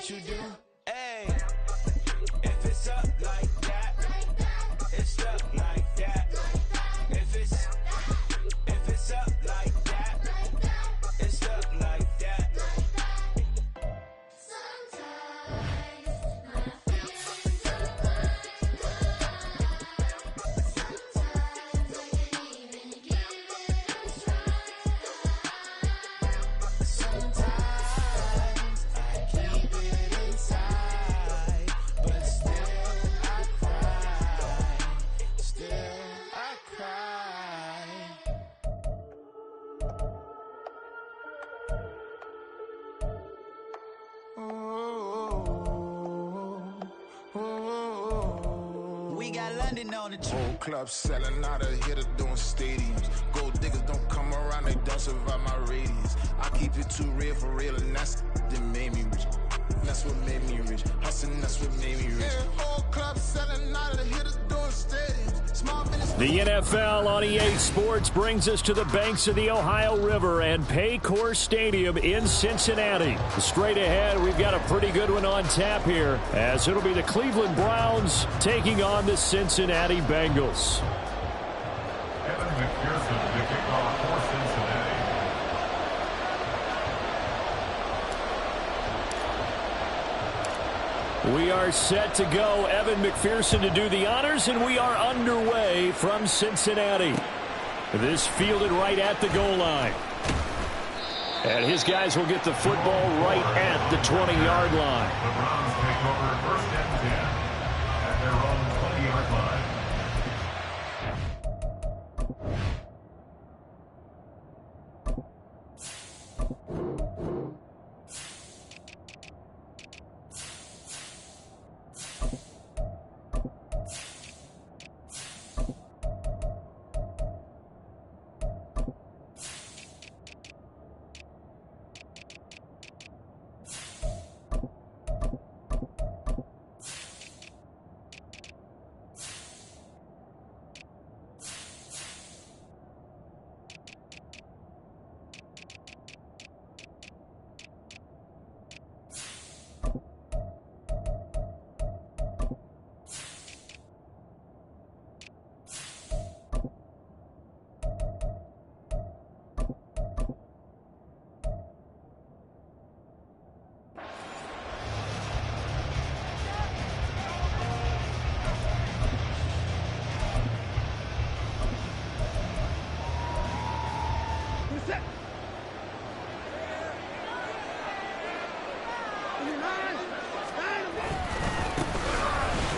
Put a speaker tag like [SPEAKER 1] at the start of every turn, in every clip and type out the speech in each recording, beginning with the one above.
[SPEAKER 1] what you do. Hey, if it's up like that, it's up like that. If it's up like that, it's up like that.
[SPEAKER 2] Whole club selling out of here to doing stadiums. Gold diggers don't come around, they don't survive my radius. I keep it too real for real, and that's that made me rich. That's what made me rich. Hustling, that's what made me rich. Yeah, whole club selling out of here to doing stadiums. Small business.
[SPEAKER 3] The NFL on EA Sports brings us to the banks of the Ohio River and Paycor Stadium in Cincinnati. Straight ahead, we've got a pretty good one on tap here, as it'll be the Cleveland Browns taking on the Cincinnati Bengals.
[SPEAKER 4] Evan McPherson to kick off for Cincinnati.
[SPEAKER 3] We are set to go. Evan McPherson to do the honors, and we are underway from Cincinnati. This fielded right at the goal line. And his guys will get the football right at the 20-yard line.
[SPEAKER 4] The Browns take over first and 10 at their own 20-yard line.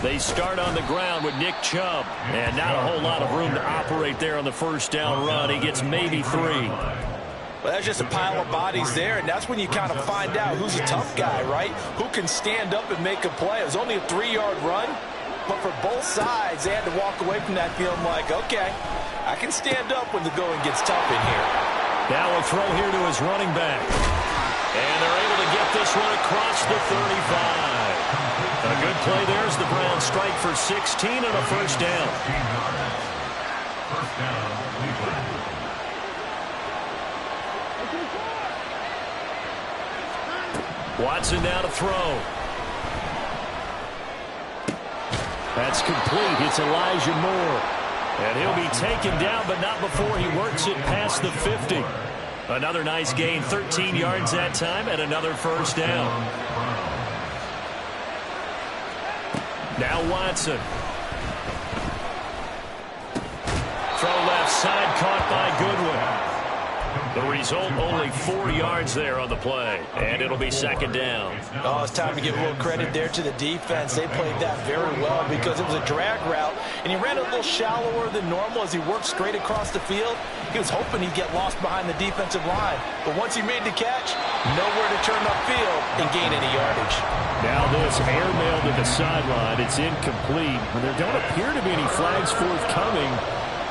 [SPEAKER 3] They start on the ground with Nick Chubb, and not a whole lot of room to operate there on the first down run. He gets maybe 3.
[SPEAKER 5] Well, that's just a pile of bodies there, and that's when you kind of find out who's a tough guy, right? Who can stand up and make a play. It was only a 3-yard run, but for both sides, they had to walk away from that feeling like, okay, I can stand up when the going gets tough in here.
[SPEAKER 3] Now a throw here to his running back. And they're able to get this one across the 35. A good play there as the Browns strike for 16 and a first down.
[SPEAKER 4] First down, Cleveland.
[SPEAKER 3] Watson now to throw. That's complete. It's Elijah Moore. And he'll be taken down, but not before he works it past the 50. Another nice gain, 13 yards that time, and another first down. Now Watson. Throw left side, caught by Goodwin. The result, only 4 yards there on the play, and it'll be second down.
[SPEAKER 5] Oh, it's time to give a little credit there to the defense. They played that very well because it was a drag route, and he ran a little shallower than normal as he worked straight across the field. He was hoping he'd get lost behind the defensive line, but once he made the catch, nowhere to turn upfield and gain any yardage.
[SPEAKER 3] Now this airmail to the sideline. It's incomplete. There don't appear to be any flags forthcoming.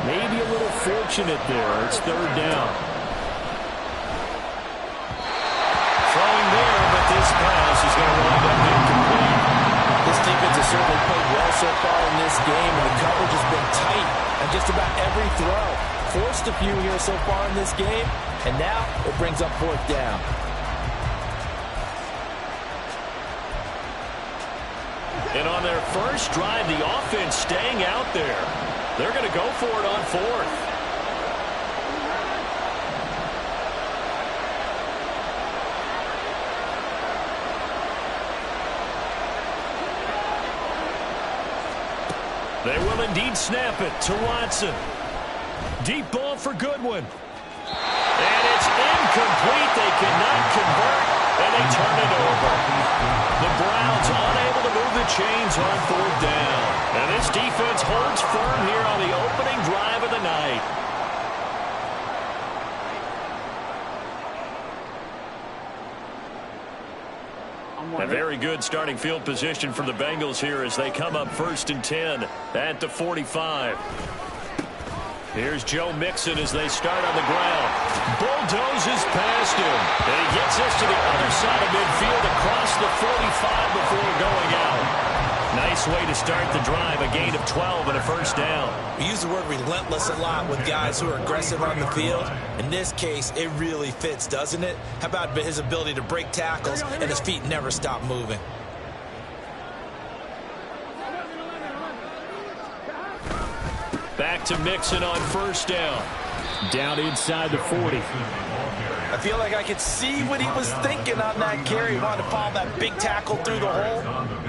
[SPEAKER 3] Maybe a little fortunate there. It's third down. Throwing there, but this pass is going to wind up incomplete.
[SPEAKER 5] This defense has certainly played well so far in this game, and the coverage has been tight on just about every throw. Forced a few here so far in this game, and now it brings up fourth down.
[SPEAKER 3] And on their first drive, the offense staying out there. They're going to go for it on fourth. They will indeed snap it to Watson. Deep ball for Goodwin. And it's incomplete. They cannot convert, and they turn it over. The Browns unable to move the chains on fourth down. And this defense holds firm here on the opening drive of the night. A very good starting field position for the Bengals here as they come up 1st and 10 at the 45. Here's Joe Mixon as they start on the ground. Bulldozes past him. And he gets us to the other side of midfield across the 45 before going out. Nice way to start the drive, a gain of 12 and a first down.
[SPEAKER 5] We use the word relentless a lot with guys who are aggressive on the field. In this case, it really fits, doesn't it? How about his ability to break tackles and his feet never stop moving?
[SPEAKER 3] Back to Mixon on first down. Down inside the 40.
[SPEAKER 5] I feel like I could see what he was thinking on that carry. He wanted to follow that big tackle through the hole.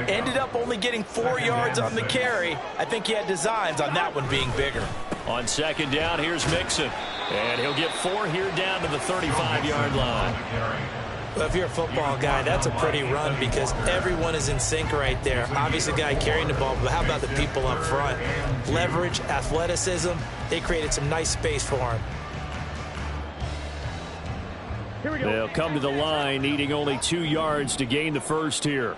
[SPEAKER 5] Ended up only getting 4 yards on the carry. I think he had designs on that one being bigger.
[SPEAKER 3] On second down, here's Mixon. And he'll get 4 here down to the 35-yard line.
[SPEAKER 5] Well, if you're a football guy, that's a pretty run because everyone is in sync right there. Obviously, the guy carrying the ball, but how about the people up front? Leverage, athleticism, they created some nice space for him.
[SPEAKER 3] They'll come to the line, needing only 2 yards to gain the first here.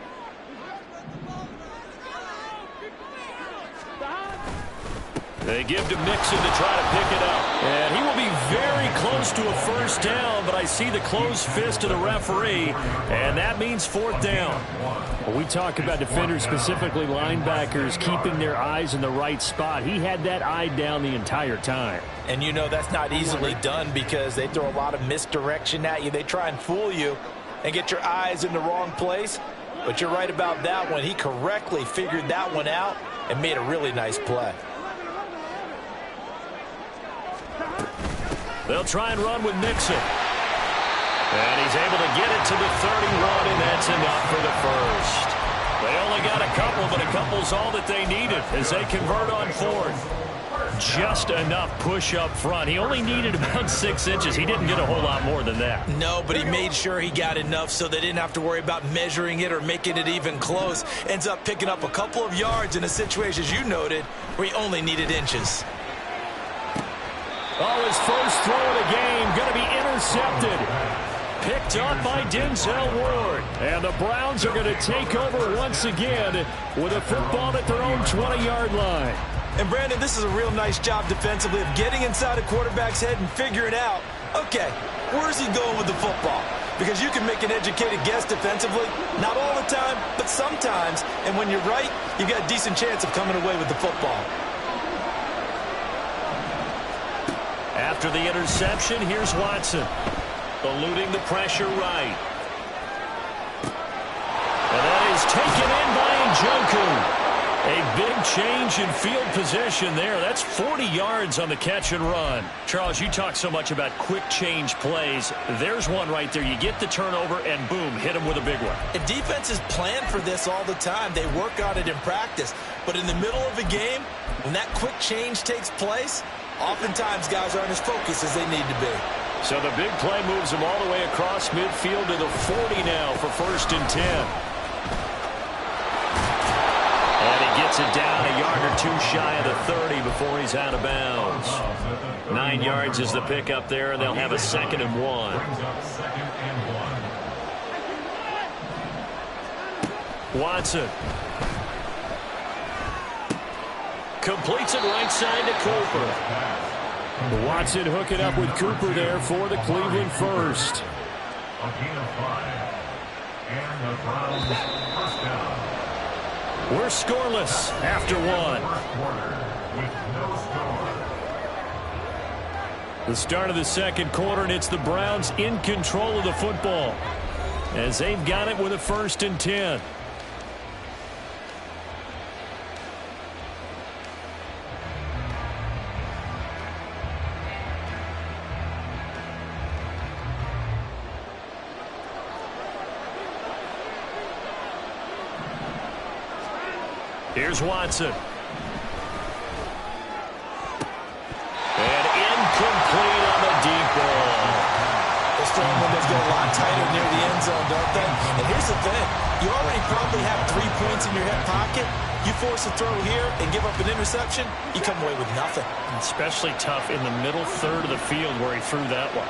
[SPEAKER 3] They give to Mixon to try to pick it up. And he will be very close to a first down, but I see the closed fist of the referee, and that means fourth down. Well, we talk about defenders, specifically linebackers, keeping their eyes in the right spot. He had that eye down the entire time.
[SPEAKER 5] And you know that's not easily done because they throw a lot of misdirection at you. They try and fool you and get your eyes in the wrong place. But you're right about that one. He correctly figured that one out and made a really nice play.
[SPEAKER 3] They'll try and run with Mixon. And he's able to get it to the 31, and that's enough for the first. They only got a couple, but a couple's all that they needed as they convert on fourth. Just enough push up front. He only needed about 6 inches. He didn't get a whole lot more than that.
[SPEAKER 5] No, but he made sure he got enough so they didn't have to worry about measuring it or making it even close. Ends up picking up a couple of yards in a situation, as you noted, where he only needed inches.
[SPEAKER 3] Oh, his first throw of the game going to be intercepted. Picked up by Denzel Ward. And the Browns are going to take over once again with a football at their own 20-yard line.
[SPEAKER 5] And, Brandon, this is a real nice job defensively of getting inside a quarterback's head and figuring out, okay, where's he going with the football? Because you can make an educated guess defensively, not all the time, but sometimes. And when you're right, you've got a decent chance of coming away with the football.
[SPEAKER 3] After the interception, here's Watson. Eluding the pressure right. And that is taken in by Njoku. A big change in field position there. That's 40 yards on the catch and run. Charles, you talk so much about quick change plays. There's one right there. You get the turnover and boom, hit him with a big one.
[SPEAKER 5] And defenses plan for this all the time. They work on it in practice. But in the middle of a game, when that quick change takes place, oftentimes guys aren't as focused as they need to be.
[SPEAKER 3] So the big play moves them all the way across midfield to the 40 now for 1st and 10. And he gets it down a yard or two shy of the 30 before he's out of bounds. 9 yards is the pickup there, and they'll have a 2nd and 1. Watson. Completes it right side to Cooper. Watson hooking up with Cooper there for the Cleveland first. We're scoreless after one. The start of the second quarter, and it's the Browns in control of the football as they've got it with a 1st and 10. Here's Watson. And incomplete on the deep ball.
[SPEAKER 5] Those throwing windows get a lot tighter near the end zone, don't they? And here's the thing. You already probably have 3 points in your hip pocket. You force a throw here and give up an interception, you come away with nothing.
[SPEAKER 3] Especially tough in the middle third of the field where he threw that one.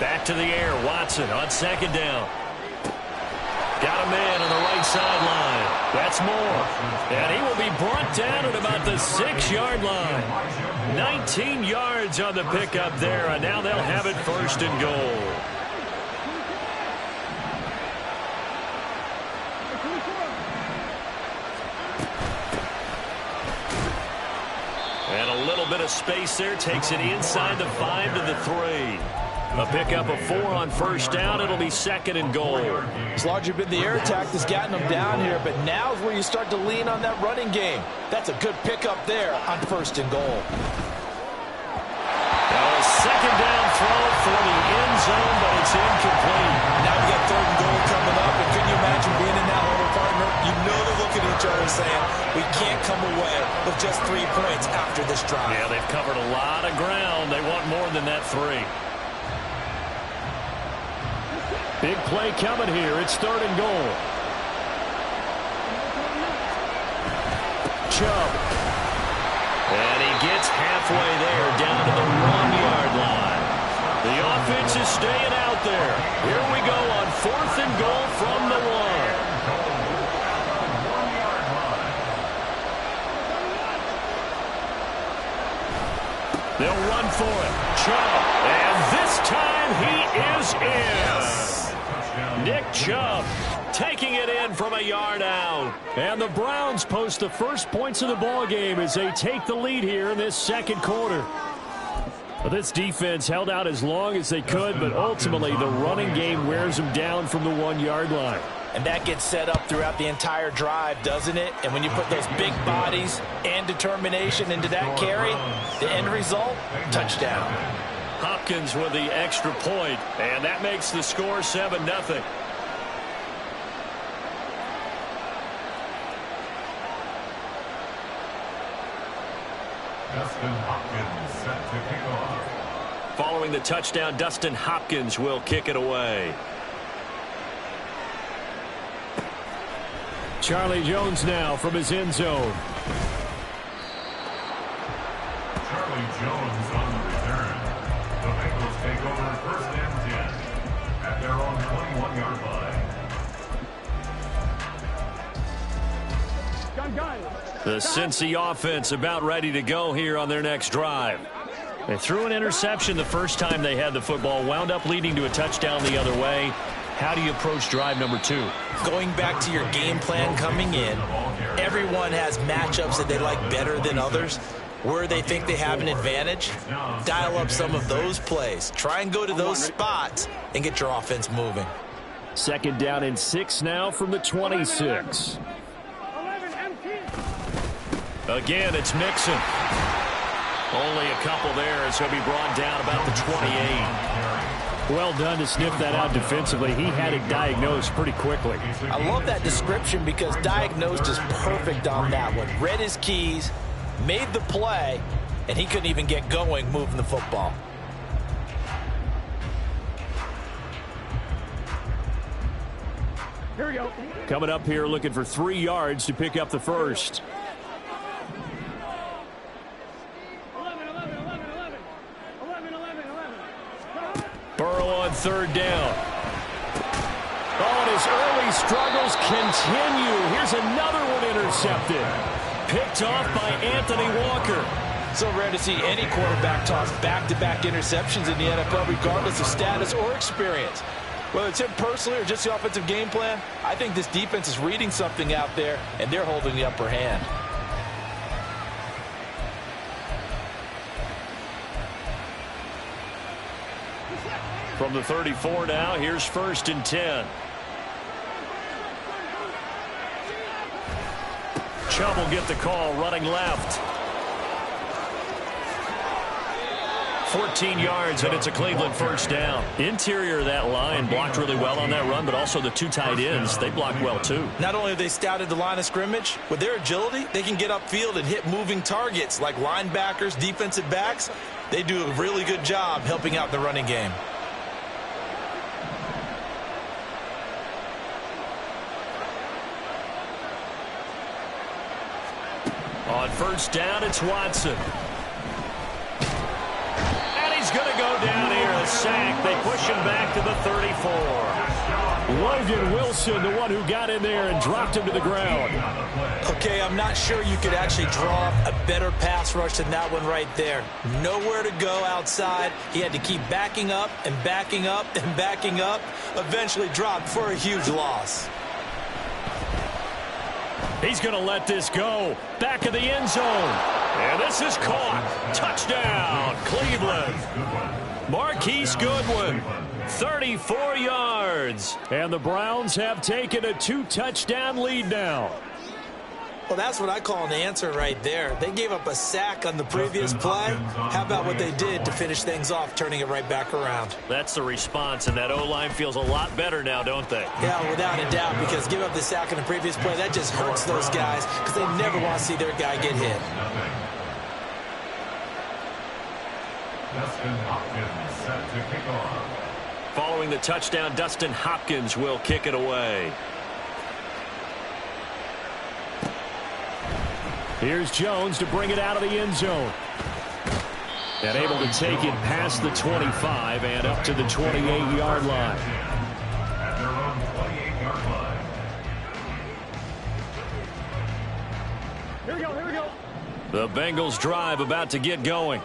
[SPEAKER 3] Back to the air. Watson on second down. Got a man on the right sideline. That's Moore. And he will be brought down at about the 6-yard line. 19 yards on the pickup there, and now they'll have it first and goal. And a little bit of space there. Takes it inside the 5 to the 3. A pickup of 4 on first down. It'll be second and goal.
[SPEAKER 5] It's largely been the air attack that's gotten them down here, but now is where you start to lean on that running game. That's a good pickup there on first and goal.
[SPEAKER 3] Now a second down throw for the end zone, but it's incomplete.
[SPEAKER 5] Now we got third and goal coming up, and can you imagine being in that huddle, partner? You know they're looking at each other saying, we can't come away with just 3 points after this drive.
[SPEAKER 3] Yeah, they've covered a lot of ground. They want more than that 3. Big play coming here. It's third and goal. Chubb. And he gets halfway there, down to the 1-yard line. The offense is staying out there. Here we go on fourth and goal from the 1. They'll run for it. Chubb. And this time he is in. Nick Chubb taking it in from a yard out. And the Browns post the first points of the ball game as they take the lead here in this second quarter. Well, this defense held out as long as they could, but ultimately the running game wears them down from the 1-yard line.
[SPEAKER 5] And that gets set up throughout the entire drive, doesn't it? And when you put those big bodies and determination into that carry, the end result, touchdown.
[SPEAKER 3] Hopkins with the extra point, and that makes the score 7-0.
[SPEAKER 4] Dustin Hopkins set to kick off.
[SPEAKER 3] Following the touchdown, Dustin Hopkins will kick it away. Charlie Jones now from his end zone.
[SPEAKER 4] Charlie Jones on the return. The Bengals take over first and 10 at their own 21-yard line.
[SPEAKER 3] The Cincy offense about ready to go here on their next drive. They threw an interception the first time they had the football, wound up leading to a touchdown the other way. How do you approach drive number 2?
[SPEAKER 5] Going back to your game plan coming in, everyone has matchups that they like better than others. Where they think they have an advantage, dial up some of those plays. Try and go to those spots and get your offense moving.
[SPEAKER 3] Second down and 6 now from the 26. Again, it's Mixon. Only a couple there as he'll be brought down about the 28. Well done to sniff that out defensively. He had it diagnosed pretty quickly.
[SPEAKER 5] I love that description because diagnosed is perfect on that one. Read his keys, made the play, and he couldn't even get going moving the football.
[SPEAKER 3] Here we go. Coming up here looking for 3 yards to pick up the first. Burrow on third down. Oh, and his early struggles continue. Here's another one intercepted. Picked off by Anthony Walker.
[SPEAKER 5] So rare to see any quarterback toss back-to-back interceptions in the NFL, regardless of status or experience. Whether it's him personally or just the offensive game plan, I think this defense is reading something out there, and they're holding the upper hand.
[SPEAKER 3] From the 34 now, here's first and 10. Chubb will get the call running left. 14 yards, and it's a Cleveland first down. Interior of that line blocked really well on that run, but also the two tight ends, they blocked well too.
[SPEAKER 5] Not only have they scouted the line of scrimmage, with their agility, they can get upfield and hit moving targets like linebackers, defensive backs. They do a really good job helping out the running game.
[SPEAKER 3] On first down, it's Watson. And he's going to go down here, a sack. They push him back to the 34. Logan Wilson, the one who got in there and dropped him to the ground.
[SPEAKER 5] Okay, I'm not sure you could actually draw up a better pass rush than that one right there. Nowhere to go outside. He had to keep backing up and backing up and backing up. Eventually dropped for a huge loss.
[SPEAKER 3] He's going to let this go. Back of the end zone. And this is caught. Touchdown, Cleveland. Marquise Goodwin, 34 yards. And the Browns have taken a 2-touchdown lead now.
[SPEAKER 5] Well, that's what I call an answer right there. They gave up a sack on the previous play. How about what they did to finish things off, turning it right back around?
[SPEAKER 3] That's the response, and that O-line feels a lot better now, don't they?
[SPEAKER 5] Yeah, without a doubt, because give up the sack on the previous play, that just hurts those guys because they never want to see their guy get hit.
[SPEAKER 4] Dustin Hopkins set to kick off.
[SPEAKER 3] Following the touchdown, Dustin Hopkins will kick it away. Here's Jones to bring it out of the end zone. And able to take it past the 25 and up to the 28-yard line.
[SPEAKER 4] At their own 28-yard line.
[SPEAKER 3] Here we go. The Bengals drive about to get going.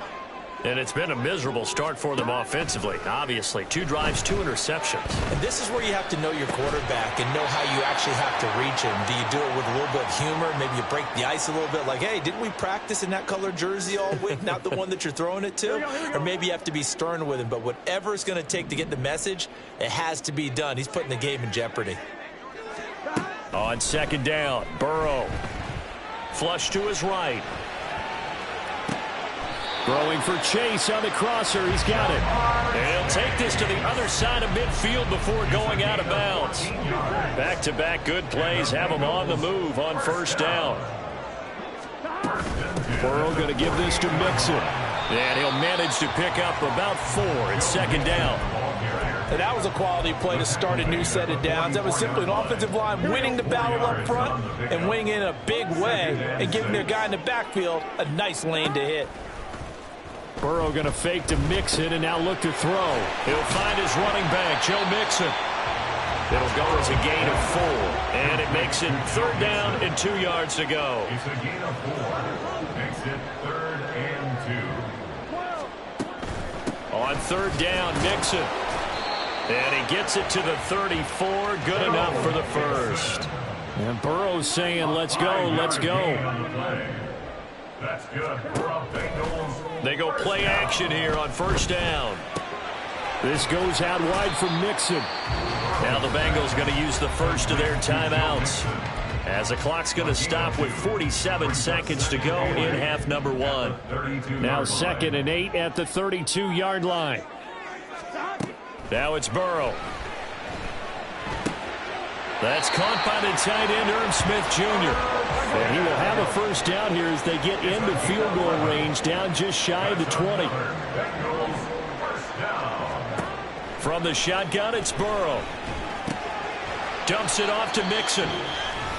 [SPEAKER 3] And it's been a miserable start for them offensively. Obviously, 2 drives, 2 interceptions.
[SPEAKER 5] And this is where you have to know your quarterback and know how you actually have to reach him. Do you do it with a little bit of humor? Maybe you break the ice a little bit like, hey, didn't we practice in that color jersey all week? Not the one that you're throwing it to? Or maybe you have to be stern with him. But whatever it's going to take to get the message, it has to be done. He's putting the game in jeopardy.
[SPEAKER 3] On second down, Burrow. Flush to his right. Throwing for Chase on the crosser. He's got it. And he'll take this to the other side of midfield before going out of bounds. Back-to-back good plays have him on the move on first down. Burrow going to give this to Mixon. And he'll manage to pick up about 4 in second down.
[SPEAKER 5] And that was a quality play to start a new set of downs. That was simply an offensive line winning the battle up front and winning in a big way and giving their guy in the backfield a nice lane to hit.
[SPEAKER 3] Burrow going to fake to Mixon and now look to throw. He'll find his running back, Joe Mixon. It'll go as a gain of 4. And it makes it third down and 2 yards to go.
[SPEAKER 4] It's a gain of 4. Makes it 3rd and 2.
[SPEAKER 3] On third down, Mixon. And he gets it to the 34. Good enough for the first. And Burrow's saying, let's go, let's go.
[SPEAKER 4] That's good for a Bengals.
[SPEAKER 3] They go play action here on first down. This goes out wide for Mixon. Now the Bengals going to use the first of their timeouts, as the clock's going to stop with 47 seconds to go in half number 1. Now 2nd and 8 at the 32-yard line. Now it's Burrow. That's caught by the tight end, Irv Smith Jr. And he will have a first down here as they get into field goal range, down just shy of the 20. From the shotgun, it's Burrow. Dumps it off to Mixon.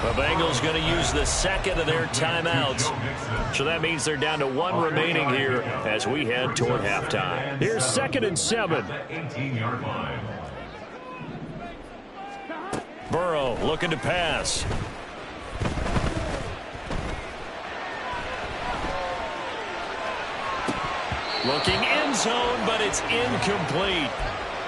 [SPEAKER 3] The Bengals going to use the second of their timeouts. So that means they're down to 1 remaining here as we head toward halftime. Here's 2nd and 7.
[SPEAKER 4] 18-yard line.
[SPEAKER 3] Burrow looking to pass. Looking end zone, but it's incomplete.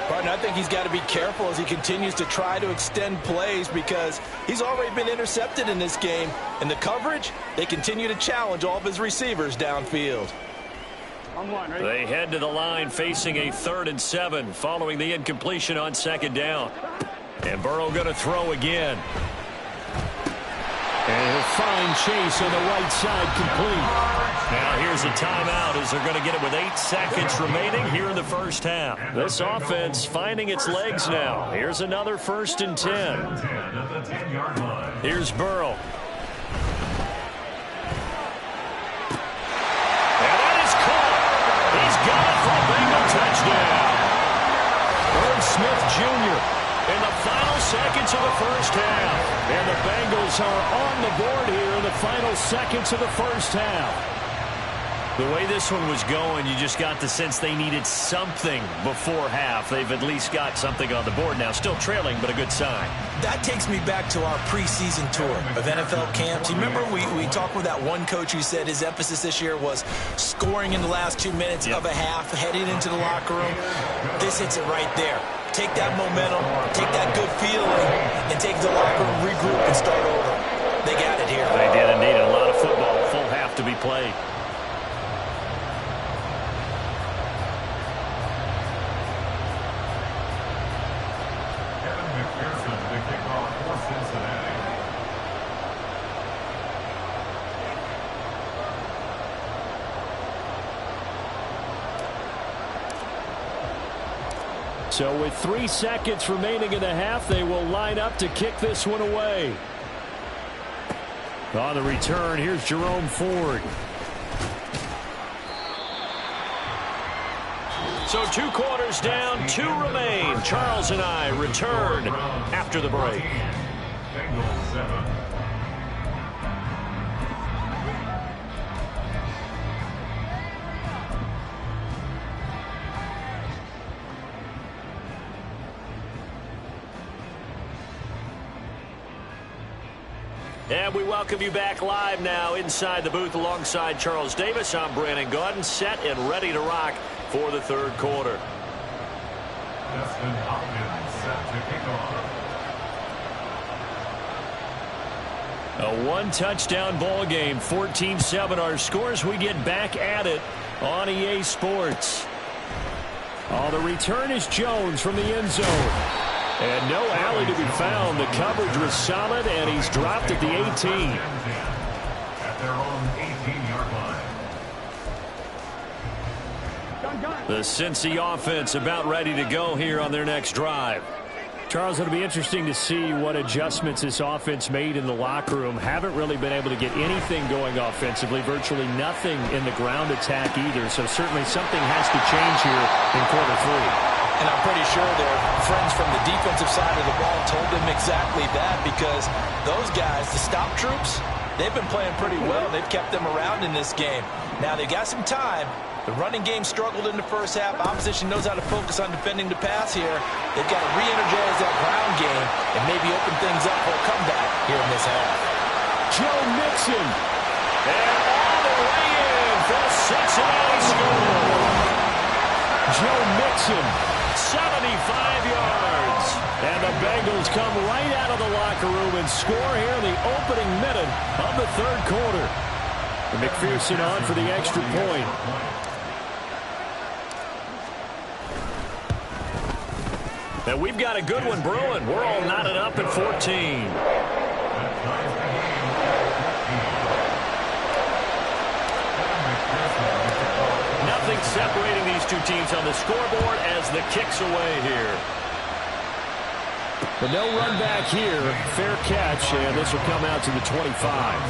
[SPEAKER 5] Partner, I think he's got to be careful as he continues to try to extend plays because he's already been intercepted in this game. And the coverage, they continue to challenge all of his receivers downfield.
[SPEAKER 3] They head to the line facing a 3rd and 7 following the incompletion on second down. And Burrow going to throw again. And And he'll find Chase on the right side complete. Now here's a timeout as they're going to get it with 8 seconds remaining here in the first half. This offense finding its legs now. Here's another 1st and 10. Here's Burrow. And that is caught. He's got it for a Bengal touchdown. Irv Smith Jr. in the final seconds of the first half. And the Bengals are on the board here in the final seconds of the first half. The way this one was going, you just got the sense they needed something before half. They've at least got something on the board now. Still trailing, but a good sign.
[SPEAKER 5] That takes me back to our preseason tour of NFL camps. You remember we talked with that one coach who said his emphasis this year was scoring in the last 2 minutes of a half, heading into the locker room. This hits it right there. Take that momentum, take that good feeling, and take the locker room, regroup, and start over. They got it here.
[SPEAKER 3] They did indeed. A lot of football, full half to be played. So with 3 seconds remaining in the half, they will line up to kick this one away. On the return, here's Jerome Ford. So 2 quarters down, 2 remain. Charles and I return after the break.
[SPEAKER 4] Bengals 7.
[SPEAKER 3] And we welcome you back live now inside the booth alongside Charles Davis. I'm Brandon Gaudin, set and ready to rock for the 3rd quarter.
[SPEAKER 4] Justin Hopkins set to kick off.
[SPEAKER 3] A 1-touchdown ball game, 14-7 our scores. We get back at it on EA Sports. Oh, the return is Jones from the end zone. And no alley to be found. The coverage was solid, and he's dropped at the 18.
[SPEAKER 4] At their own 18-yard line.
[SPEAKER 3] The Cincy offense about ready to go here on their next drive. Charles, it'll be interesting to see what adjustments this offense made in the locker room. Haven't really been able to get anything going offensively. Virtually nothing in the ground attack either. So certainly something has to change here in quarter 3.
[SPEAKER 5] And I'm pretty sure their friends from the defensive side of the ball told them exactly that, because those guys, the stop troops, they've been playing pretty well. They've kept them around in this game. Now they've got some time. The running game struggled in the first half. Opposition knows how to focus on defending the pass here. They've got to re-energize that ground game and maybe open things up for a comeback here in this half.
[SPEAKER 3] Joe Mixon. And all the way in for a Cincinnati score. Joe Mixon, 75 yards. And the Bengals come right out of the locker room and score here in the opening minute of the 3rd quarter. And McPherson on for the extra point. And we've got a good one brewing. We're all knotted up at 14. Nothing separating these two teams on the scoreboard as the kick's away here. But no run back here. Fair catch, and this will come out to the 25.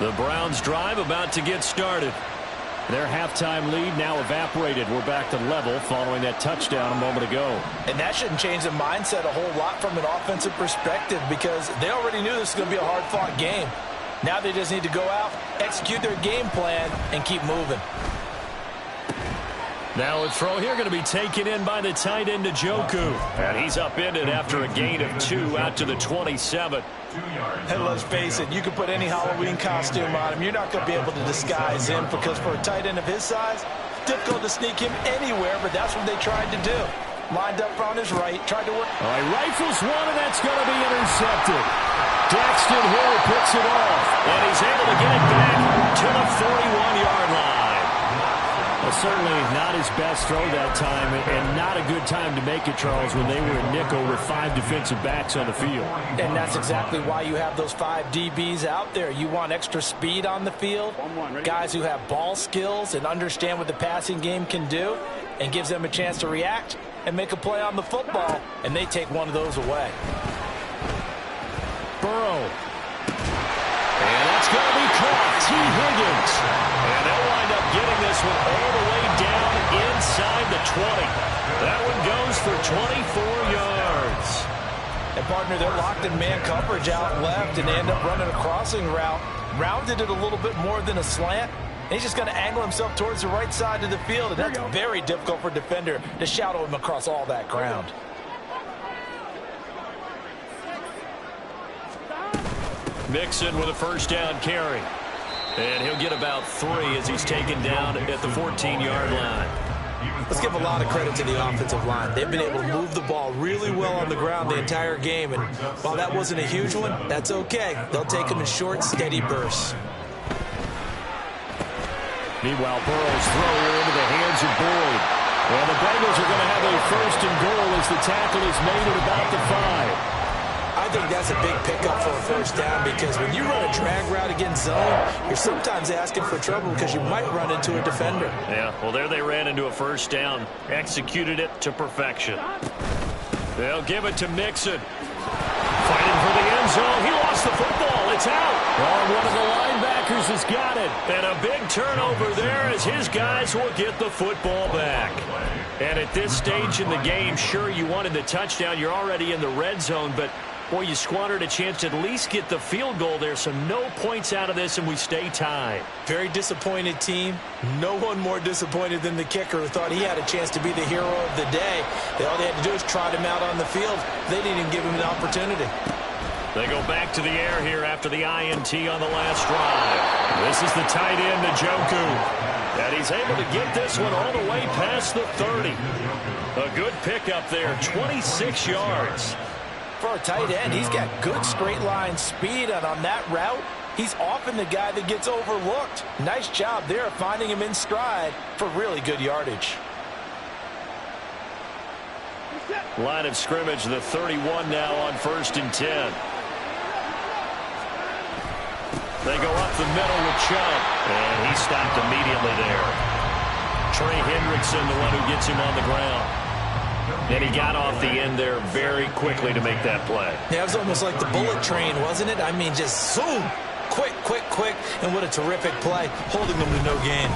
[SPEAKER 3] The Browns drive about to get started. Their halftime lead now evaporated. We're back to level following that touchdown a moment ago.
[SPEAKER 5] And that shouldn't change the mindset a whole lot from an offensive perspective, because they already knew this was going to be a hard-fought game. Now they just need to go out, execute their game plan, and keep moving.
[SPEAKER 3] Now a throw here going to be taken in by the tight end Njoku. And he's upended after a gain of 2 out to the 27.
[SPEAKER 5] And let's face it, you can put any Halloween costume on him. You're not going to be able to disguise him, because for a tight end of his size, difficult to sneak him anywhere, but that's what they tried to do. Lined up on his right, tried to work.
[SPEAKER 3] All right, rifles one, and that's going to be intercepted. Daxton Hill picks it off, and he's able to get it back to the 41-yard line. Well, certainly not his best throw that time, and not a good time to make it, Charles, when they were a nickel with 5 defensive backs on the field.
[SPEAKER 5] And that's exactly why you have those 5 DBs out there. You want extra speed on the field, guys who have ball skills and understand what the passing game can do, and gives them a chance to react and make a play on the football, and they take one of those away.
[SPEAKER 3] Burrow. And that's going to be caught. T. Higgins. And they'll wind up getting this one all the way down inside the 20. That one goes for 24 yards.
[SPEAKER 5] And, partner, they're locked in man coverage out left, and they end up running a crossing route. Rounded it a little bit more than a slant. And he's just going to angle himself towards the right side of the field, and that's very difficult for a defender to shadow him across all that ground.
[SPEAKER 3] Mixon with a first down carry. And he'll get about 3 as he's taken down at the 14-yard line.
[SPEAKER 5] Let's give a lot of credit to the offensive line. They've been able to move the ball really well on the ground the entire game. And while that wasn't a huge one, that's okay. They'll take them in short, steady bursts.
[SPEAKER 3] Meanwhile, Burrow's throw into the hands of Boyd. Well, the Bengals are going to have a first and goal as the tackle is made at about the 5.
[SPEAKER 5] I think that's a big pickup for a first down, because when you run a drag route against zone, you're sometimes asking for trouble because you might run into a defender.
[SPEAKER 3] Yeah, well, there they ran into a first down. Executed it to perfection. They'll give it to Mixon. Fighting for the end zone. He lost the football. It's out. Oh, one of the linebackers has got it. And a big turnover there as his guys will get the football back. And at this stage in the game, sure, you wanted the touchdown. You're already in the red zone, but boy, you squandered a chance to at least get the field goal there, so no points out of this, and we stay tied.
[SPEAKER 5] Very disappointed team. No one more disappointed than the kicker, who thought he had a chance to be the hero of the day. All they had to do was trot him out on the field. They didn't even give him an opportunity.
[SPEAKER 3] They go back to the air here after the INT on the last drive. This is the tight end, Njoku. And he's able to get this one all the way past the 30. A good pickup there, 26 yards.
[SPEAKER 5] For a tight end, he's got good straight line speed, and on that route, he's often the guy that gets overlooked. Nice job there finding him in stride for really good yardage.
[SPEAKER 3] Line of scrimmage, the 31 now on 1st and 10. They go up the middle with Chubb, and he stopped immediately there. Trey Hendrickson, the one who gets him on the ground. And he got off the end there very quickly to make that play.
[SPEAKER 5] Yeah, it was almost like the bullet train, wasn't it? I mean, just zoom, quick, quick, quick, and what a terrific play, holding them to no gain.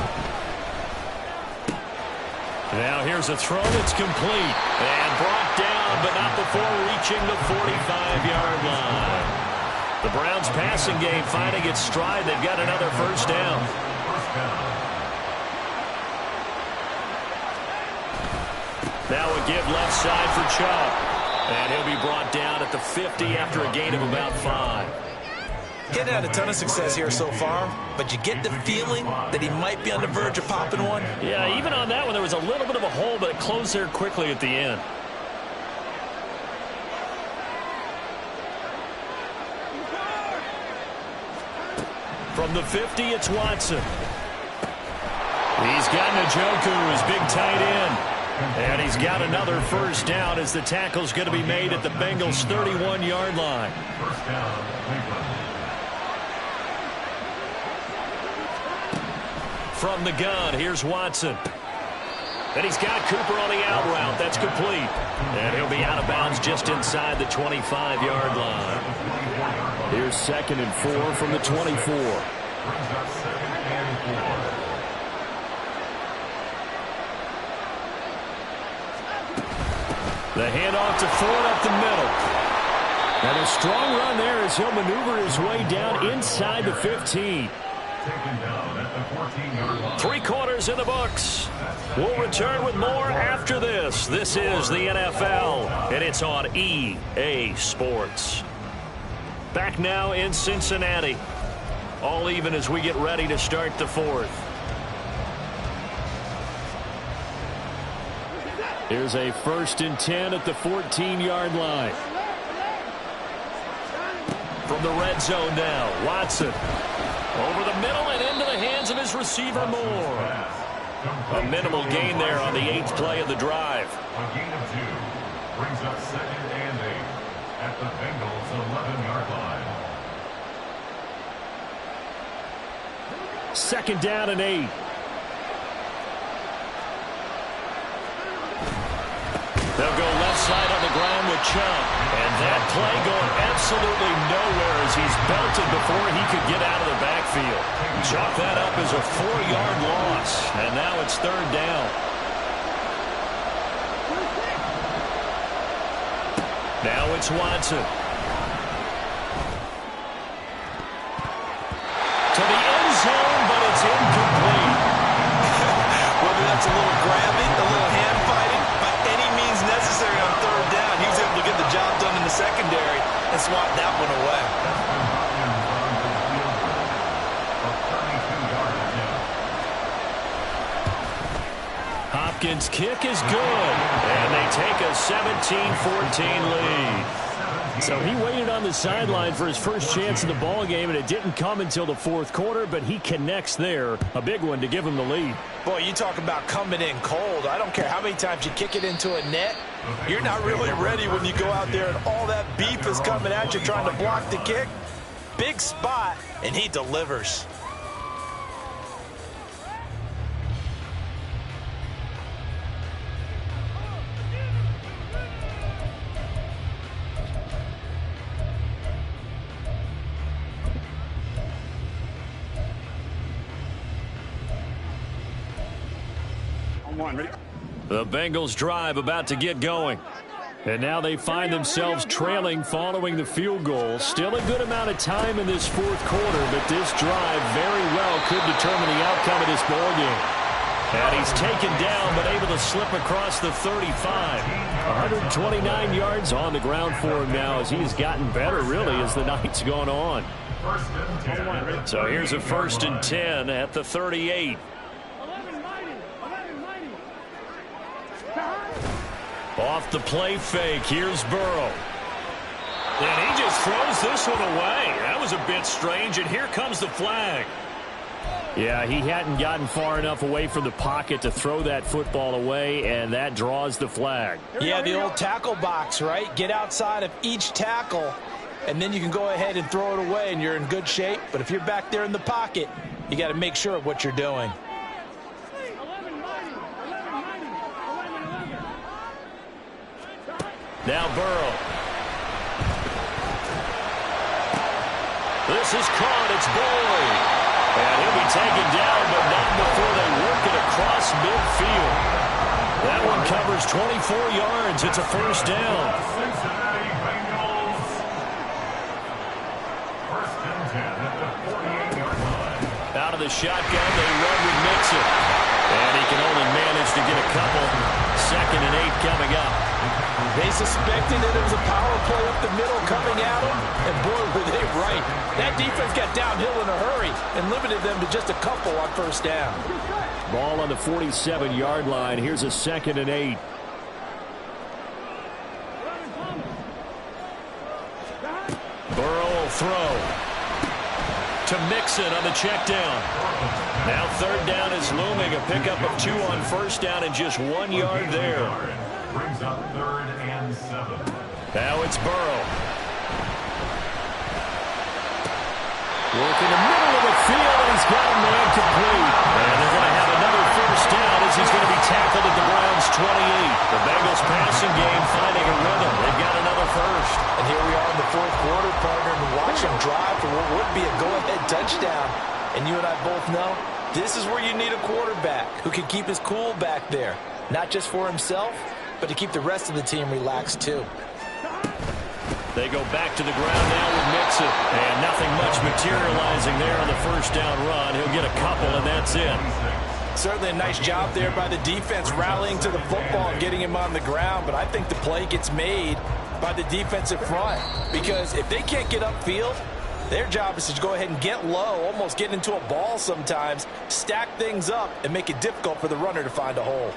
[SPEAKER 3] Now here's a throw that's complete, and brought down, but not before reaching the 45-yard line. The Browns' passing game finding its stride. They've got another first down. Now a give left side for Chubb. And he'll be brought down at the 50 after a gain of about 5.
[SPEAKER 5] Getting had a ton of success here so far, but you get the feeling that he might be on the verge of popping one.
[SPEAKER 3] Yeah, even on that one, there was a little bit of a hole, but it closed there quickly at the end. From the 50, it's Watson. He's got Njoku, his big tight end. And he's got another first down as the tackle's going to be made at the Bengals' 31-yard line.
[SPEAKER 4] First down, Cleveland.
[SPEAKER 3] From the gun, here's Watson. And he's got Cooper on the out route. That's complete. And he'll be out of bounds just inside the 25-yard line. Here's 2nd and 4 from the 24.
[SPEAKER 4] Brings up 2nd and 4.
[SPEAKER 3] The handoff to Ford up the middle. And a strong run there as he'll maneuver his way down inside the 15.
[SPEAKER 4] Taken down at the 14-yard line.
[SPEAKER 3] 3 quarters in the books. We'll return with more after this. This is the NFL, and it's on EA Sports. Back now in Cincinnati. All even as we get ready to start the 4th. Here's a 1st and 10 at the 14-yard line. From the red zone now, Watson. Over the middle and into the hands of his receiver, Moore. A minimal gain there on the 8th play of the drive.
[SPEAKER 4] A gain of 2 brings up 2nd and 8 at the Bengals' 11-yard line.
[SPEAKER 3] 2nd down and 8. They'll go left side on the ground with Chubb. And that play going absolutely nowhere as he's belted before he could get out of the backfield. Chalk that up as a 4-yard loss. And now it's 3rd down. Now it's Watson. To the end zone, but it's incomplete.
[SPEAKER 5] Whether that's a little grabbing, a little hand fighting, by any means necessary on 3rd down, he was able to get the job done in the secondary and swat that one away.
[SPEAKER 3] Hopkins' kick is good, and they take a 17-14 lead. So he waited on the sideline for his first chance in the ball game, and it didn't come until the 4th quarter, but he connects there. A big one to give him the lead.
[SPEAKER 5] Boy, you talk about coming in cold. I don't care how many times you kick it into a net. You're not really ready when you go out there and all that beef is coming at you trying to block the kick. Big spot, and he delivers.
[SPEAKER 3] The Bengals drive about to get going. And now they find themselves trailing following the field goal. Still a good amount of time in this 4th quarter, but this drive very well could determine the outcome of this ball game. And he's taken down, but able to slip across the 35. 129 yards on the ground for him now as he's gotten better, really, as the night's gone on. So here's a 1st and 10 at the 38. Off the play fake, here's Burrow. And he just throws this one away. That was a bit strange, and here comes the flag. Yeah, he hadn't gotten far enough away from the pocket to throw that football away, and that draws the flag.
[SPEAKER 5] Yeah, the old tackle box, right? Get outside of each tackle, and then you can go ahead and throw it away, and you're in good shape. But if you're back there in the pocket, you got to make sure of what you're doing.
[SPEAKER 3] Now Burrow. This is caught. It's Boyd. And he'll be taken down, but not before they work it across midfield. That one covers 24 yards. It's a 1st down.
[SPEAKER 4] Cincinnati Bengals. 1st and 10 at the 48-yard line.
[SPEAKER 3] Out of the shotgun, they run with Mixon. And he can only manage to get a couple. 2nd and 8 coming up.
[SPEAKER 5] They suspected that it was a power play up the middle coming at them, and boy, were they right. That defense got downhill in a hurry and limited them to just a couple on 1st down.
[SPEAKER 3] Ball on the 47-yard line. Here's a 2nd and 8. Burrow will throw to Mixon on the check down. Now 3rd down is looming. A pickup of 2 on 1st down and just 1 yard there.
[SPEAKER 4] Brings up 3rd and 7.
[SPEAKER 3] Now it's Burrow. Working the middle of the field, and he's got a man complete. And they're going to have another 1st down as he's going to be tackled at the Browns' 28. The Bengals passing game finding a rhythm. They've got another 1st.
[SPEAKER 5] And here we are in the 4th quarter, partner, and watch him drive for what would be a go-ahead touchdown. And you and I both know this is where you need a quarterback who can keep his cool back there. Not just for himself, but to keep the rest of the team relaxed too.
[SPEAKER 3] They go back to the ground now with Mixon. And nothing much materializing there on the 1st down run. He'll get a couple, and that's it.
[SPEAKER 5] Certainly a nice job there by the defense rallying to the football and getting him on the ground. But I think the play gets made by the defensive front. Because if they can't get upfield, their job is to go ahead and get low, almost get into a ball sometimes, stack things up, and make it difficult for the runner to find a hole.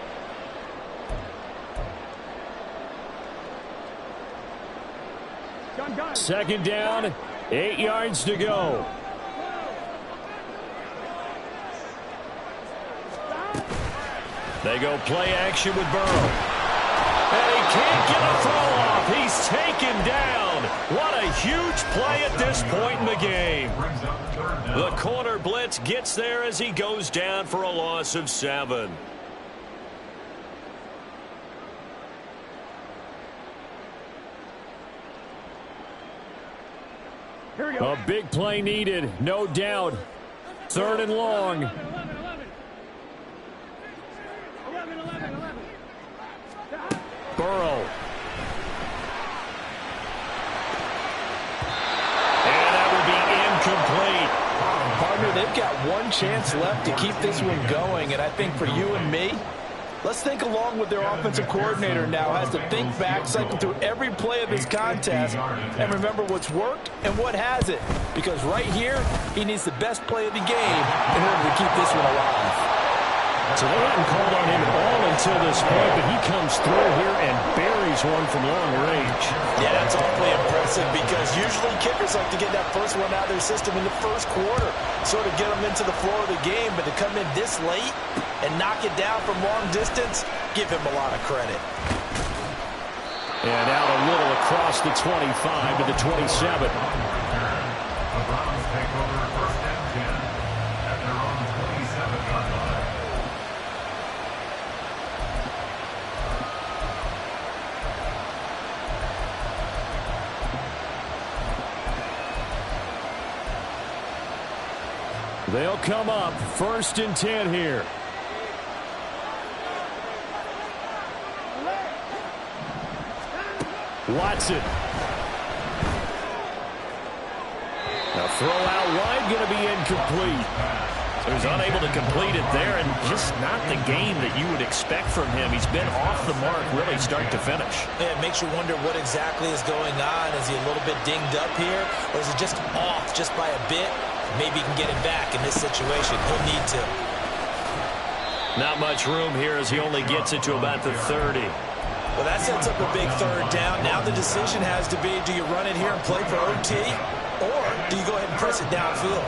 [SPEAKER 3] Second down 8 yards to go. They go play action with Burrow. And he can't get a throw off. He's taken down. What a huge play at this point in the game. The corner blitz gets there as he goes down for a loss of 7. A big play needed, no doubt. 3rd and long. Burrow. And that will be incomplete.
[SPEAKER 5] Partner, they've got one chance left to keep this one going, and I think for you and me, let's think along with their offensive coordinator now. Has to think back, cycle through every play of his contest, and remember what's worked and what hasn't. Because right here, he needs the best play of the game in order to keep this one alive.
[SPEAKER 3] So they hadn't called on him at all until this point, but he comes through here and buries one from long range.
[SPEAKER 5] Yeah, that's awfully impressive because usually kickers like to get that first one out of their system in the first quarter, sort of get them into the flow of the game, but to come in this late and knock it down from long distance, give him a lot of credit.
[SPEAKER 3] And out a little across the 25 to the 27.
[SPEAKER 4] The Browns take over 1st and 10 at their own 27-yard line.
[SPEAKER 3] They'll come up 1st and 10 here. Watson. Now throw out wide, going to be incomplete. So he's unable to complete it there, and just not the game that you would expect from him. He's been off the mark really start to finish.
[SPEAKER 5] Yeah, it makes you wonder what exactly is going on. Is he a little bit dinged up here, or is it just off just by a bit? Maybe he can get it back in this situation. He'll need to.
[SPEAKER 3] Not much room here as he only gets it to about the 30.
[SPEAKER 5] Well, that sets up a big 3rd down. Now the decision has to be, do you run it here and play for OT, or do you go ahead and press it downfield?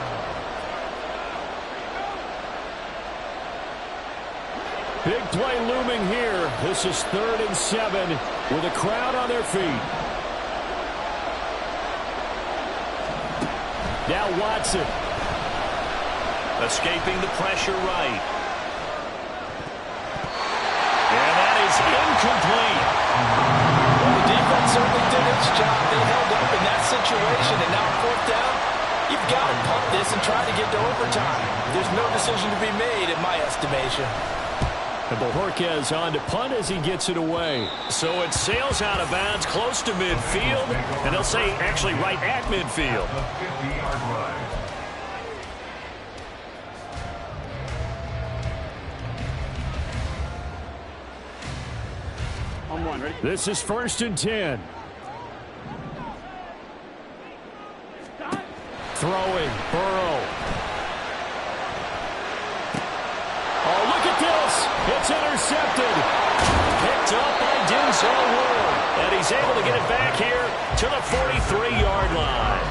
[SPEAKER 3] Big play looming here. This is 3rd and 7 with a crowd on their feet. Now Watson. Escaping the pressure right. And that is incomplete.
[SPEAKER 5] Well, the defense certainly did its job. They held up in that situation, and now 4th down, you've got to pump this and try to get to overtime. There's no decision to be made in my estimation.
[SPEAKER 3] And Bojorquez on to punt as he gets it away. So it sails out of bounds close to midfield, and they'll say actually right at midfield.
[SPEAKER 4] The 50-yard line.
[SPEAKER 3] This is 1st and 10. Throwing, Burrow. Oh, look at this. It's intercepted. Picked up by Denzel Ward. And he's able to get it back here to the 43-yard line.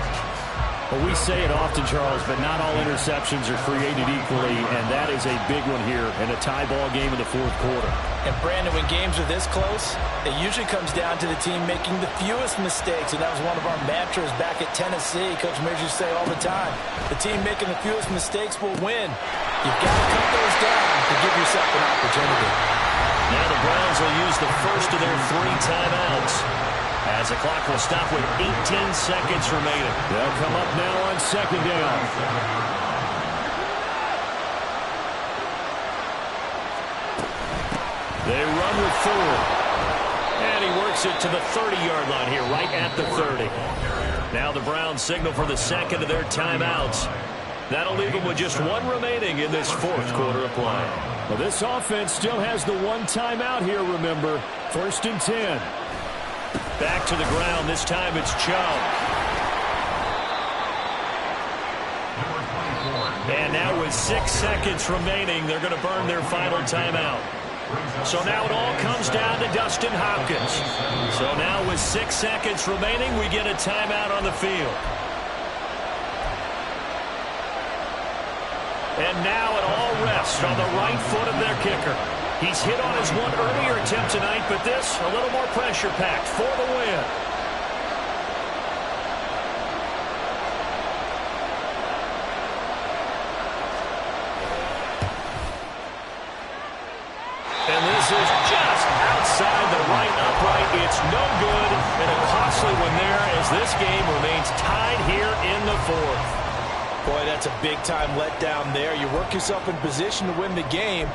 [SPEAKER 3] Well, we say it often, Charles, but not all interceptions are created equally, and that is a big one here in a tie ball game in the 4th quarter.
[SPEAKER 5] And, Brandon, when games are this close, it usually comes down to the team making the fewest mistakes, and that was one of our mantras back at Tennessee. Coach Mears used to say all the time, the team making the fewest mistakes will win. You've got to cut those down to give yourself an opportunity.
[SPEAKER 3] Now the Browns will use the first of their 3 timeouts, as the clock will stop with 18 seconds remaining. They'll come up now on 2nd down. They run with 4. And he works it to the 30-yard line here, right at the 30. Now the Browns signal for the 2nd of their timeouts. That'll leave them with just 1 remaining in this 4th quarter of play. Well, this offense still has the 1 timeout here, remember. 1st and 10. Back to the ground. This time it's Chubb. And now with 6 seconds remaining, they're going to burn their final timeout. So now it all comes down to Dustin Hopkins. So now with 6 seconds remaining, we get a timeout on the field. And now it all rests on the right foot of their kicker. He's hit on his one earlier attempt tonight, but this a little more pressure-packed for the win. And this is just outside the right upright. It's no good, and a costly one there as this game remains tied here in the fourth.
[SPEAKER 5] Boy, that's a big-time letdown there. You work yourself in position to win the game,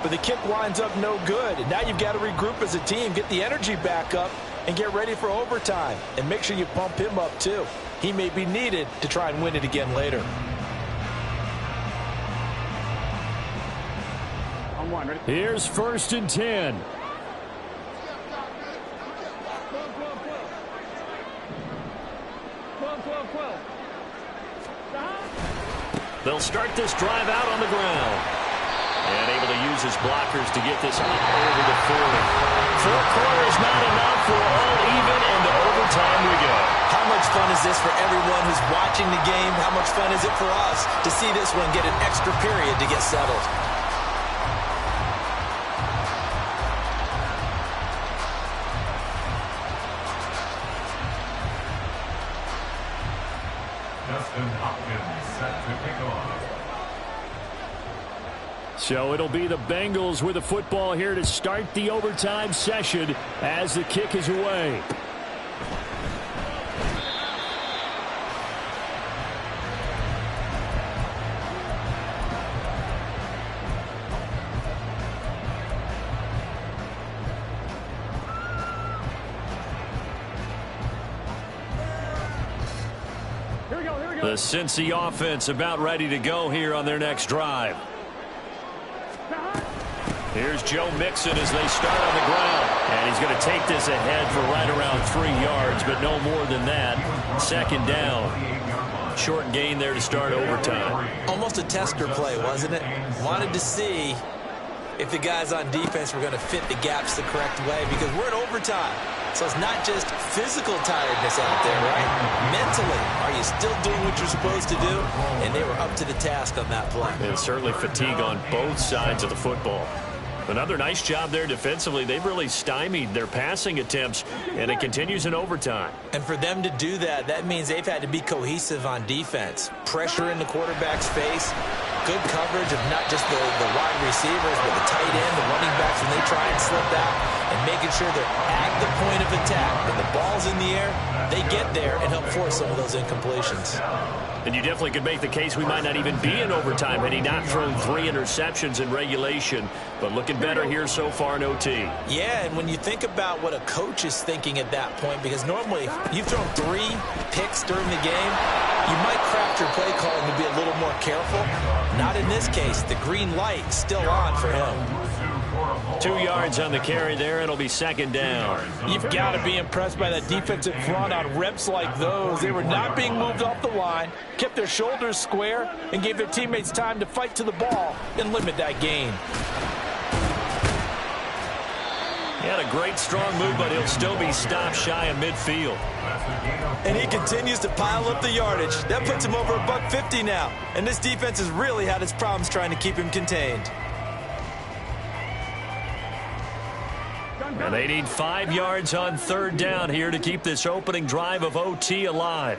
[SPEAKER 5] but the kick winds up no good. And now you've got to regroup as a team, get the energy back up, and get ready for overtime. And make sure you pump him up, too. He may be needed to try and win it again later.
[SPEAKER 3] Here's 1st and 10. They'll start this drive out on the ground. And able to use his blockers to get this up over the 40. 4 quarters not enough for all even, and to overtime we go.
[SPEAKER 5] How much fun is this for everyone who's watching the game? How much fun is it for us to see this one get an extra period to get settled?
[SPEAKER 3] So it'll be the Bengals with the football here to start the overtime session as the kick is away. The Cincy offense about ready to go here on their next drive. Here's Joe Mixon as they start on the ground. And he's going to take this ahead for right around 3 yards, but no more than that. 2nd down. Short gain there to start overtime.
[SPEAKER 5] Almost a tester play, wasn't it? Wanted to see if the guys on defense were going to fit the gaps the correct way, because we're in overtime. So it's not just physical tiredness out there, right? Mentally, are you still doing what you're supposed to do? And they were up to the task on that play.
[SPEAKER 3] And certainly fatigue on both sides of the football. Another nice job there defensively. They've really stymied their passing attempts, and it continues in overtime.
[SPEAKER 5] And for them to do that, that means they've had to be cohesive on defense. Pressure in the quarterback's face, good coverage of not just the wide receivers, but the tight end, the running backs when they try and slip out, and making sure they're at the point of attack. When the ball's in the air, they get there and help force some of those incompletions.
[SPEAKER 3] And you definitely could make the case we might not even be in overtime had he not thrown 3 interceptions in regulation. But looking better here so far in OT.
[SPEAKER 5] Yeah, and when you think about what a coach is thinking at that point, because normally you've thrown 3 picks during the game, you might craft your play calling to be a little more careful. Not in this case. The green light still on for him.
[SPEAKER 3] 2 yards on the carry there. It'll be 2nd down.
[SPEAKER 5] You've got to be impressed by that defensive front on reps like those. They were not being moved off the line, kept their shoulders square, and gave their teammates time to fight to the ball and limit that gain.
[SPEAKER 3] He had a great strong move, but he'll still be stopped shy of midfield.
[SPEAKER 5] And he continues to pile up the yardage. That puts him over $150 now. And this defense has really had its problems trying to keep him contained.
[SPEAKER 3] And they need 5 yards on 3rd down here to keep this opening drive of OT alive.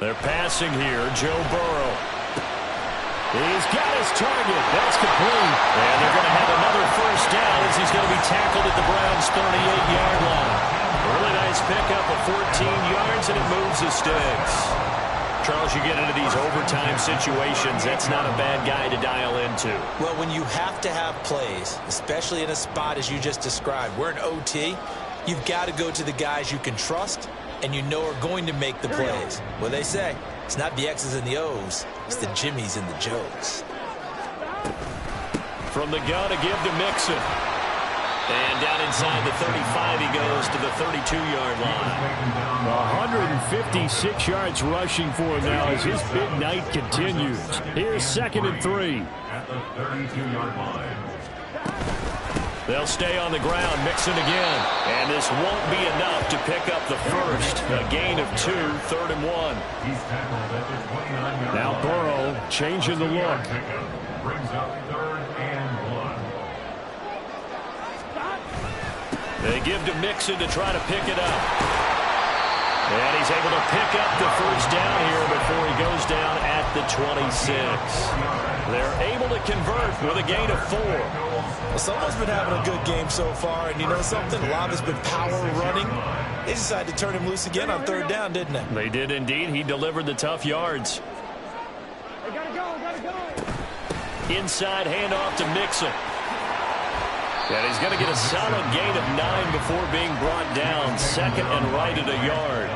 [SPEAKER 3] They're passing here. Joe Burrow. He's got his target. That's complete. And they're going to have another 1st down as he's going to be tackled at the Browns' 38-yard line. Really nice pickup of 14 yards, and it moves the sticks. Charles, you get into these overtime situations, that's not a bad guy to dial into.
[SPEAKER 5] Well, when you have to have plays, especially in a spot as you just described, we're in OT, you've got to go to the guys you can trust and you know are going to make the plays. Well, they say, it's not the X's and the O's, it's the Jimmies and the Joes.
[SPEAKER 3] From the gun to give to Mixon. And down inside the 35, he goes to the 32-yard line. 156 yards rushing for him now as his big night continues. Here's 2nd and 3.
[SPEAKER 4] At the 32-yard line.
[SPEAKER 3] They'll stay on the ground, Mixon again. And this won't be enough to pick up the first. A gain of 2, 3rd and 1.
[SPEAKER 4] He's tackled at the 29-yard
[SPEAKER 3] Now
[SPEAKER 4] line.
[SPEAKER 3] Burrow changing the look.
[SPEAKER 4] Brings up 3rd and 1.
[SPEAKER 3] They give to Mixon to try to pick it up. And he's able to pick up the first down here before he goes down at the 26. They're able to convert with a gain of 4.
[SPEAKER 5] Well, someone's been having a good game so far, and you know something? A lot of it's been power running. They decided to turn him loose again on 3rd down, didn't they?
[SPEAKER 3] They did indeed. He delivered the tough yards. Inside handoff to Mixon. And he's going to get a solid gain of 9 before being brought down. 2nd and right at a yard.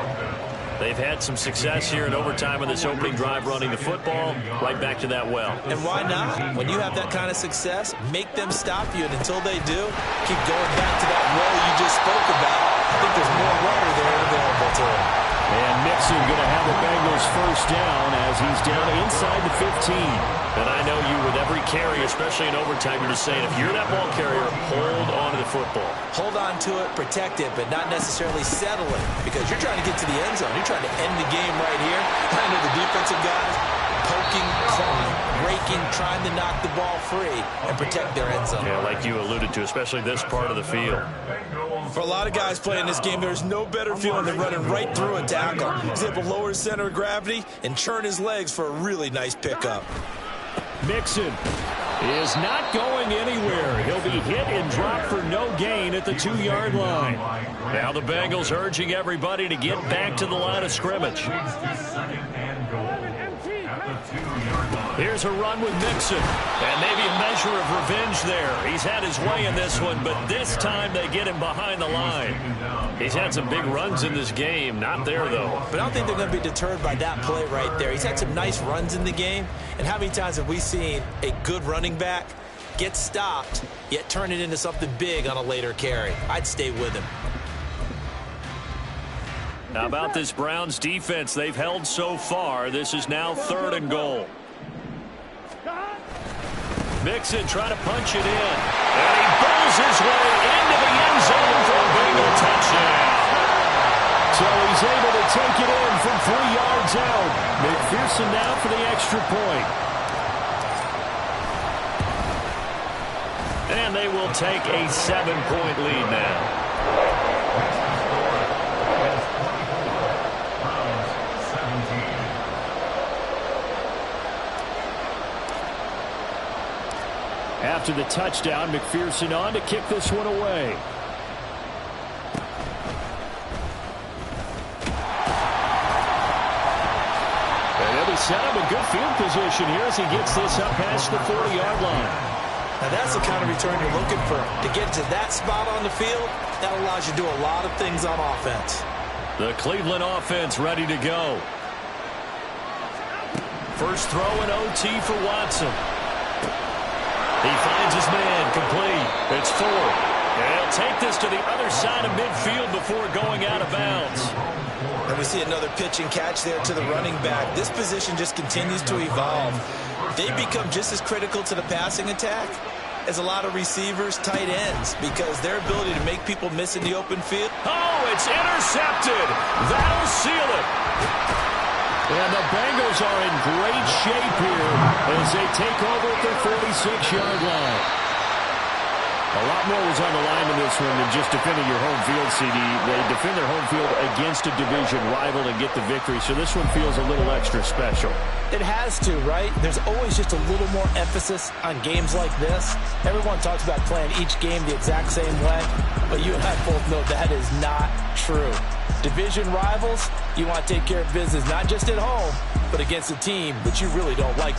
[SPEAKER 3] They've had some success here in overtime in this opening drive running the football. Right back to that well.
[SPEAKER 5] And why not? When you have that kind of success, make them stop you. And until they do, keep going back to that well you just spoke about. I think there's more water there available to him.
[SPEAKER 3] And Mixon going to have the Bengals first down as he's down inside the 15. And I know you with every carry, especially in overtime, you're just saying if you're that ball carrier, hold on to the football.
[SPEAKER 5] Hold on to it, protect it, but not necessarily settle it because you're trying to get to the end zone. You're trying to end the game right here. I know the defensive guys poking, clawing, breaking, trying to knock the ball free and protect their end zone.
[SPEAKER 3] Yeah, like you alluded to, especially this part of the field.
[SPEAKER 5] For a lot of guys playing this game, there's no better feeling than running right through a tackle. He's able to lower his center of gravity and churn his legs for a really nice pickup.
[SPEAKER 3] Mixon is not going anywhere. He'll be hit and dropped for no gain at the 2-yard line. Now the Bengals urging everybody to get back to the line of scrimmage. Here's a run with Mixon. And maybe a measure of revenge there. He's had his way in this one, but this time they get him behind the line. He's had some big runs in this game. Not there, though.
[SPEAKER 5] But I don't think they're going to be deterred by that play right there. He's had some nice runs in the game. And how many times have we seen a good running back get stopped, yet turn it into something big on a later carry? I'd stay with him.
[SPEAKER 3] How about this Browns defense they've held so far? This is now 3rd and goal. Mixon trying to punch it in. And he pulls his way into the end zone for a Bengal touchdown. So he's able to take it in from 3 yards out. McPherson now for the extra point. And they will take a 7-point lead now. After the touchdown, McPherson on to kick this one away. And he'll be set up in good field position here as he gets this up past the 40-yard line.
[SPEAKER 5] Now that's the kind of return you're looking for. To get to that spot on the field, that allows you to do a lot of things on offense.
[SPEAKER 3] The Cleveland offense ready to go. First throw in OT for Watson. He finds his man, complete. It's 4. And he'll take this to the other side of midfield before going out of bounds.
[SPEAKER 5] And we see another pitch and catch there to the running back. This position just continues to evolve. They become just as critical to the passing attack as a lot of receivers, tight ends, because their ability to make people miss in the open field.
[SPEAKER 3] Oh, it's intercepted. That'll seal it. And the Bengals are in great shape here as they take over at their 46-yard line. A lot more was on the line in this one than just defending your home field, CD. They defend their home field against a division rival and get the victory, so this one feels a little extra special.
[SPEAKER 5] It has to, right? There's always just a little more emphasis on games like this. Everyone talks about playing each game the exact same way, but you and I both know that is not true. Division rivals, you want to take care of business not just at home, but against a team that you really don't like.